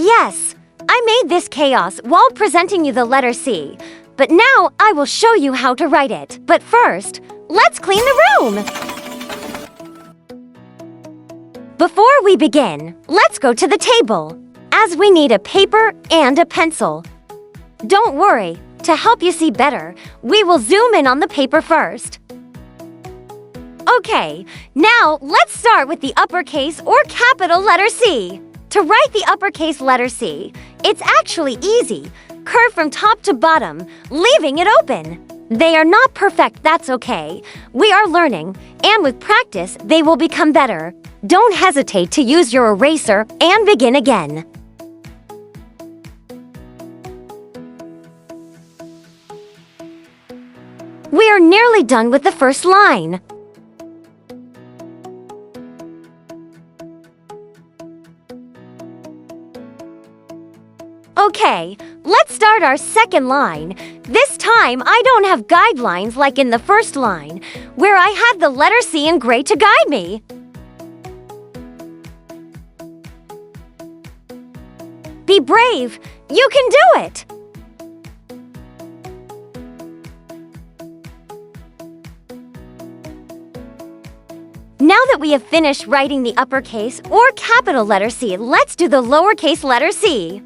Yes, I made this chaos while presenting you the letter C. But now I will show you how to write it. But first, let's clean the room! Before we begin, let's go to the table, as we need a paper and a pencil. Don't worry, to help you see better, we will zoom in on the paper first. Okay, now let's start with the uppercase or capital letter C. To write the uppercase letter C, it's actually easy. Curve from top to bottom, leaving it open. They are not perfect, that's okay. We are learning, and with practice, they will become better. Don't hesitate to use your eraser and begin again. We are nearly done with the first line. Okay, let's start our second line. This time, I don't have guidelines like in the first line, where I had the letter C in gray to guide me. Be brave! You can do it! Now that we have finished writing the uppercase or capital letter C, let's do the lowercase letter C.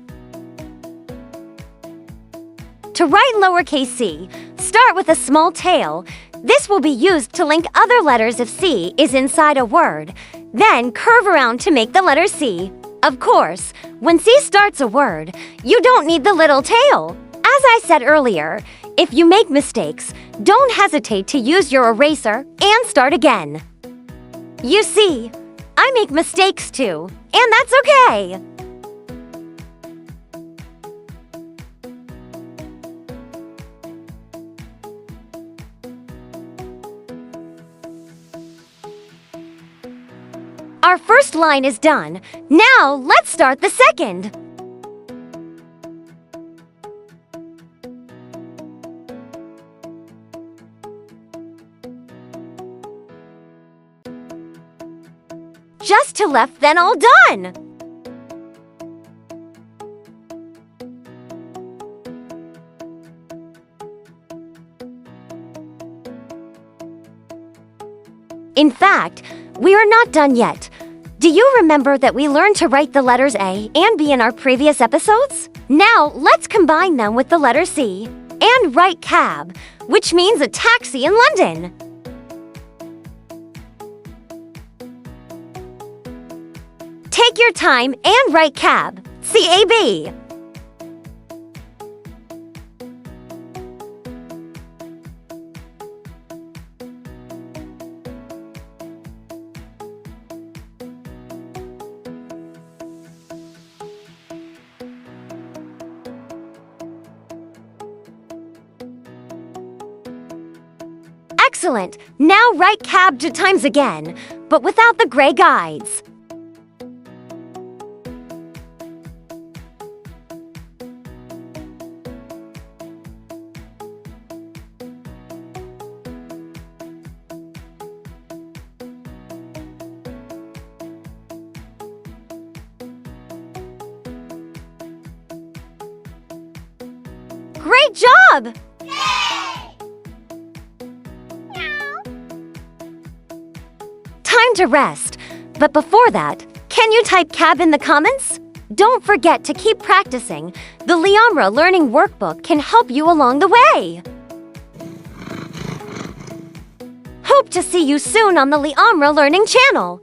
To write lowercase c, start with a small tail. This will be used to link other letters if C is inside a word. Then curve around to make the letter C. Of course, when C starts a word, you don't need the little tail. As I said earlier, if you make mistakes, don't hesitate to use your eraser and start again. You see, I make mistakes too, and that's okay. Our first line is done. Now, let's start the second. Just to left, then all done. In fact, we are not done yet. Do you remember that we learned to write the letters A and B in our previous episodes? Now, let's combine them with the letter C and write cab, which means a taxi in London. Take your time and write cab, C-A-B. Excellent! Now write cab 2 times again, but without the gray guides. Great job! Time to rest. But before that, can you type cab in the comments? Don't forget to keep practicing. The LIIAMRA Learning Workbook can help you along the way. Hope to see you soon on the LIIAMRA Learning Channel.